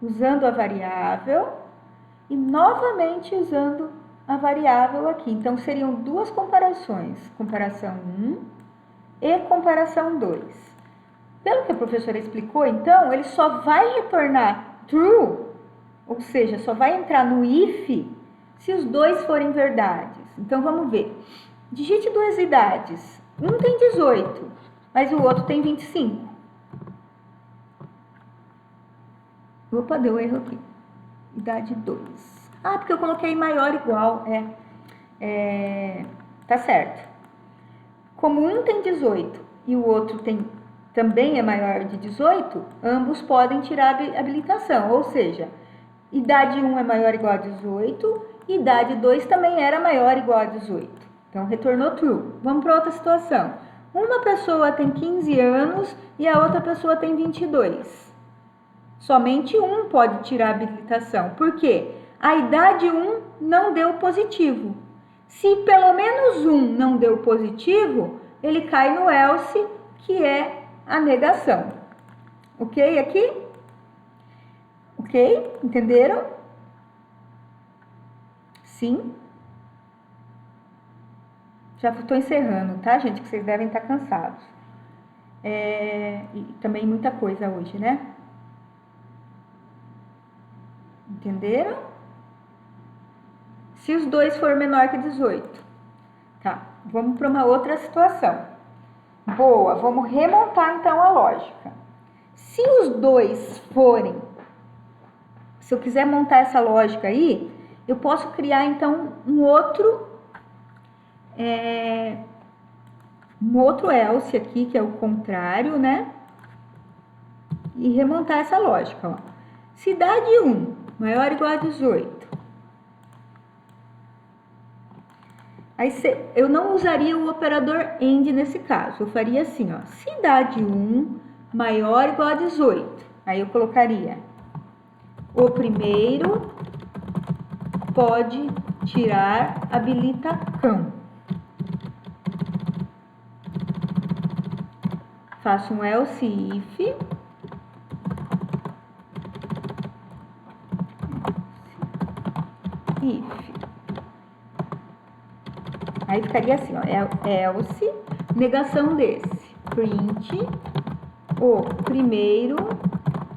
usando a variável e novamente usando a variável aqui. Então, seriam duas comparações, comparação 1 e comparação 2. Pelo que a professora explicou, então, ele só vai retornar true, ou seja, só vai entrar no if se os dois forem verdades. Então, vamos ver. Digite duas idades. Um tem 18, mas o outro tem 25. Opa, deu erro aqui. Idade 2. Ah, porque eu coloquei maior igual. Tá certo. Como um tem 18 e o outro também é maior de 18, ambos podem tirar a habilitação. Ou seja, idade 1 é maior ou igual a 18, e idade 2 também era maior ou igual a 18. Então, retornou true. Vamos para outra situação. Uma pessoa tem 15 anos e a outra pessoa tem 22. Somente um pode tirar a habilitação. Por quê? A idade 1 não deu positivo. Se pelo menos um não deu positivo, ele cai no else, que é a negação. Ok aqui? Ok? Entenderam? Sim? Já estou encerrando, tá, gente? Que vocês devem estar cansados. E também muita coisa hoje, né? Entenderam? Se os dois for menor que 18. Tá, vamos para uma outra situação. Boa, vamos remontar então a lógica. Se os dois forem, se eu quiser montar essa lógica aí, eu posso criar então um outro else aqui, que é o contrário, né? E remontar essa lógica, ó. Se idade 1 maior ou igual a 18. Aí eu não usaria o operador AND nesse caso. Eu faria assim, ó. Se idade 1 maior ou igual a 18. Aí eu colocaria: o primeiro pode tirar habilitação. Faço um else if. Aí ficaria assim, ó, else, negação desse, print, o primeiro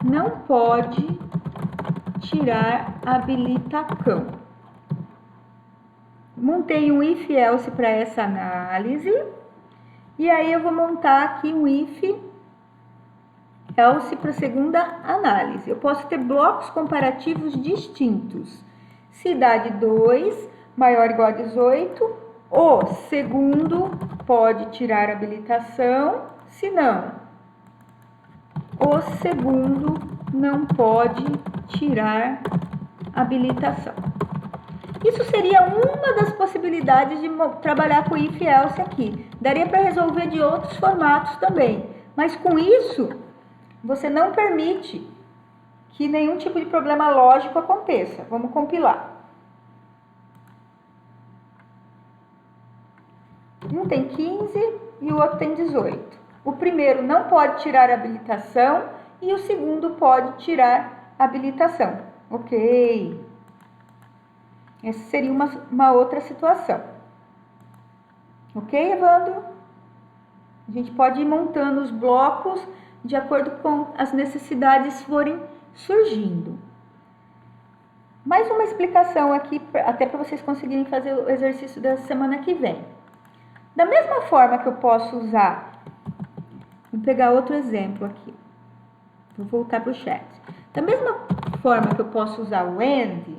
não pode tirar habilitação. Montei um if else para essa análise, e aí eu vou montar aqui um if else para a segunda análise. Eu posso ter blocos comparativos distintos. Se idade 2 maior ou igual a 18, o segundo pode tirar habilitação, se não, o segundo não pode tirar habilitação. Isso seria uma das possibilidades de trabalhar com if else aqui. Daria para resolver de outros formatos também, mas com isso você não permite que nenhum tipo de problema lógico aconteça. Vamos compilar. Um tem 15 e o outro tem 18. O primeiro não pode tirar a habilitação e o segundo pode tirar a habilitação. Ok. Essa seria uma outra situação. Ok, Evandro? A gente pode ir montando os blocos de acordo com as necessidades forem surgindo. Mais uma explicação aqui, até para vocês conseguirem fazer o exercício da semana que vem. Da mesma forma que eu posso usar, vou pegar outro exemplo aqui, vou voltar para o chat. Da mesma forma que eu posso usar o AND,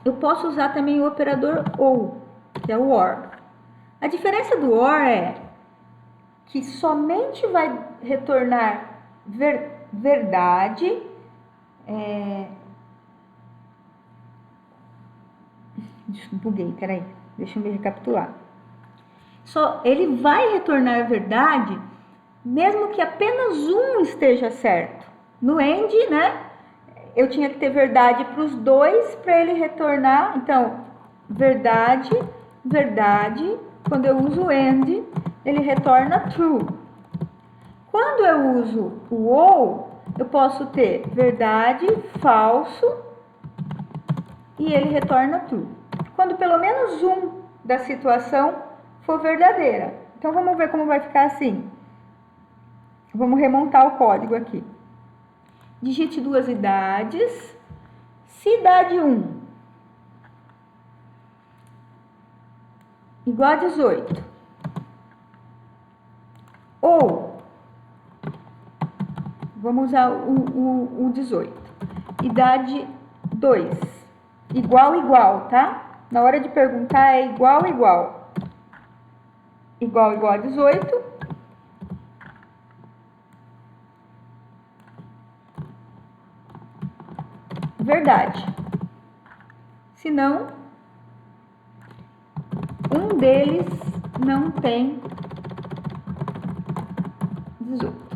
eu posso usar também o operador OR, que é o OR. A diferença do OR é que somente vai retornar verdade Buguei, peraí. Deixa eu me recapitular. Ele vai retornar a verdade, mesmo que apenas um esteja certo. No end, né? Eu tinha que ter verdade para os dois para ele retornar. Então, verdade, verdade. Quando eu uso end, ele retorna true. Quando eu uso o ou, eu posso ter verdade, falso, e ele retorna true. Quando pelo menos um da situação for verdadeira. Então, vamos ver como vai ficar assim. Vamos remontar o código aqui. Digite duas idades. Cidade 1 igual a 18. Ou, vamos usar o 18. Idade 2 igual, tá? Na hora de perguntar é igual. Igual a 18. Verdade. Se não, um deles não tem 18.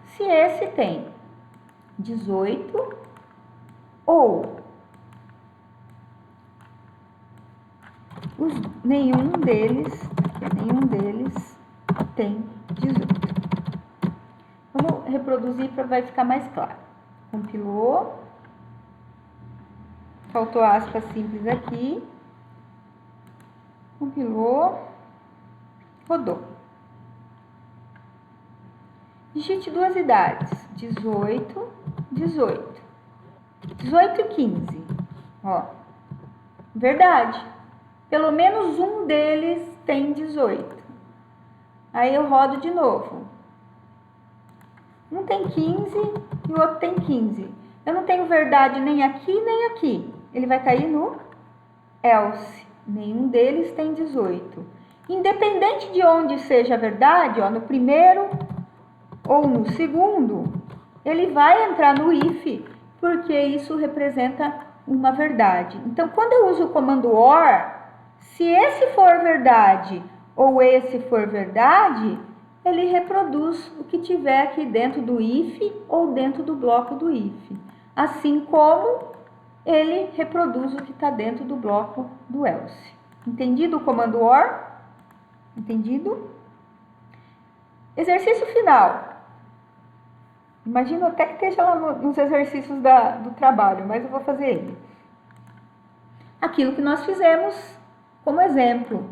Se esse tem 18 ou nenhum deles tem 18. Vamos reproduzir para vai ficar mais claro. Compilou. Faltou aspas simples aqui. Compilou. Rodou. Digite duas idades. 18 e 15. Ó. Verdade. Pelo menos um deles tem 18. Aí eu rodo de novo. Um tem 15 e o outro tem 15. Eu não tenho verdade nem aqui, nem aqui. Ele vai cair no else. Nenhum deles tem 18. Independente de onde seja a verdade, ó, no primeiro ou no segundo, ele vai entrar no if, porque isso representa uma verdade. Então, quando eu uso o comando OR, se esse for verdade ou esse for verdade, ele reproduz o que tiver aqui dentro do if ou dentro do bloco do if. Assim como ele reproduz o que está dentro do bloco do else. Entendido o comando OR? Entendido? Exercício final. Imagino até que esteja lá nos exercícios do trabalho, mas eu vou fazer ele. Aquilo que nós fizemos como exemplo.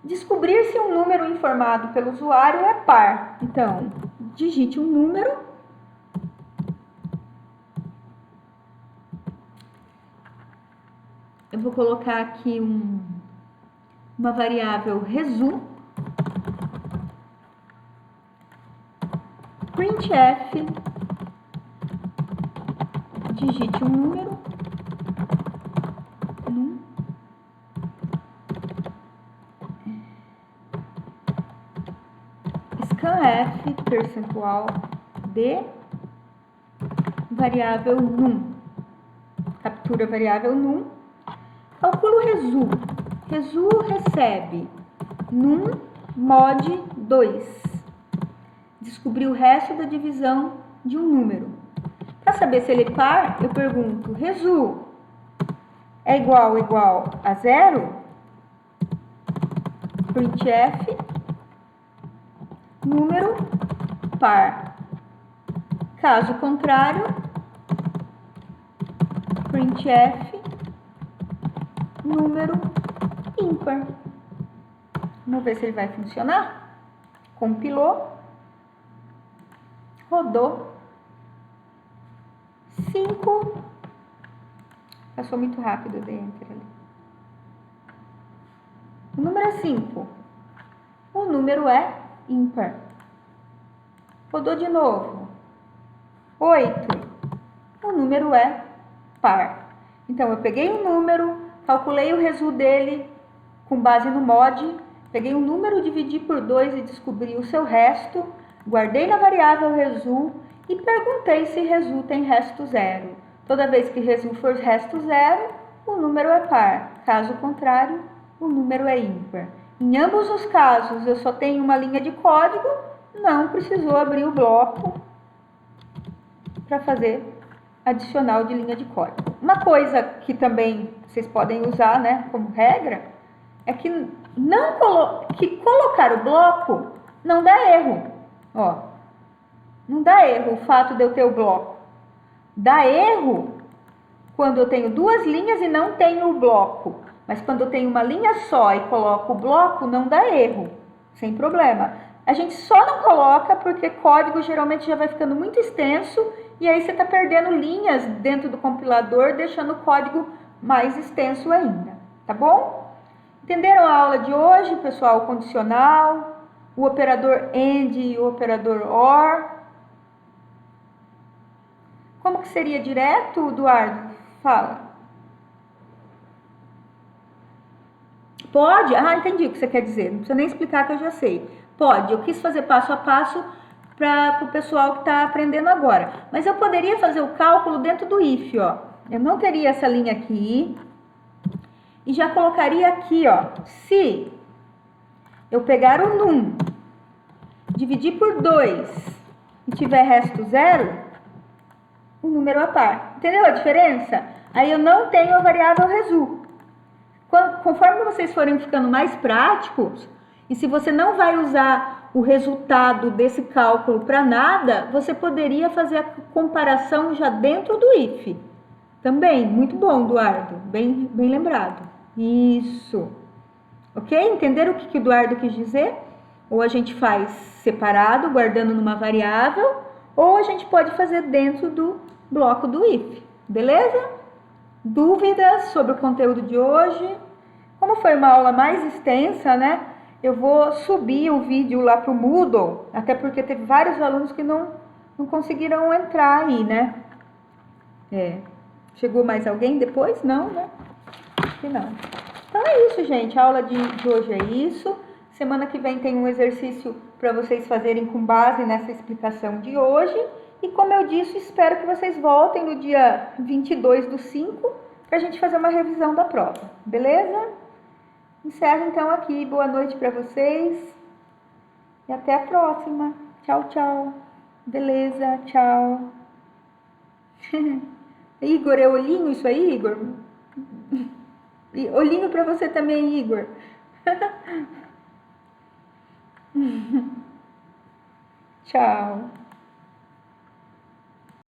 Descobrir se um número informado pelo usuário é par. Então, digite um número. Eu vou colocar aqui uma variável resu. Printf. Digite um número. Scanf, percentual de variável num. Captura a variável num. Calcula o resu. Resu recebe num mod 2. Descobrir o resto da divisão de um número. Para saber se ele é par, eu pergunto, resu é igual a 0? Printf, número par. Caso contrário, printf, número ímpar. Vamos ver se ele vai funcionar. Compilou. Rodou. 5. Passou muito rápido, eu dei enter ali. O número é 5. O número é ímpar. Rodou de novo. 8. O número é par. Então, eu peguei um número, calculei o resu dele com base no mod, peguei um número, dividi por 2 e descobri o seu resto, guardei na variável resu e perguntei se resu tem resto zero. Toda vez que resu for resto zero, o número é par. Caso contrário, o número é ímpar. Em ambos os casos, eu só tenho uma linha de código, não precisou abrir o bloco para fazer adicional de linha de código. Uma coisa que também vocês podem usar, né, como regra, é que colocar o bloco não dá erro. Ó, não dá erro o fato de eu ter o bloco. Dá erro quando eu tenho duas linhas e não tenho o bloco. Mas quando eu tenho uma linha só e coloco o bloco, não dá erro, sem problema. A gente só não coloca porque código geralmente já vai ficando muito extenso e aí você está perdendo linhas dentro do compilador, deixando o código mais extenso ainda, tá bom? Entenderam a aula de hoje, pessoal? O condicional, o operador AND e o operador OR. Como que seria direto, Eduardo? Fala. Pode? Ah, entendi o que você quer dizer. Não precisa nem explicar que eu já sei. Pode. Eu quis fazer passo a passo para o pessoal que está aprendendo agora. Mas eu poderia fazer o cálculo dentro do if, ó. Eu não teria essa linha aqui. E já colocaria aqui, ó. Se eu pegar o num, dividir por 2 e tiver resto zero, o número é par. Entendeu a diferença? Aí eu não tenho a variável resu. Conforme vocês forem ficando mais práticos, e se você não vai usar o resultado desse cálculo para nada, você poderia fazer a comparação já dentro do if. Também, muito bom, Eduardo. Bem lembrado. Isso. Ok? Entenderam o que o Eduardo quis dizer? Ou a gente faz separado, guardando numa variável, ou a gente pode fazer dentro do bloco do if. Beleza? Dúvidas sobre o conteúdo de hoje? Como foi uma aula mais extensa, né? Eu vou subir o vídeo lá para o Moodle, até porque teve vários alunos que não conseguiram entrar aí, né? Chegou mais alguém depois? Não, né? Acho que não. Então é isso, gente. A aula de hoje é isso. Semana que vem tem um exercício para vocês fazerem com base nessa explicação de hoje. E como eu disse, espero que vocês voltem no dia 22/5 para a gente fazer uma revisão da prova. Beleza? Encerro então aqui. Boa noite para vocês. E até a próxima. Tchau, tchau. Beleza, tchau. Igor, é olhinho isso aí, Igor? E olhinho para você também, Igor. Tchau.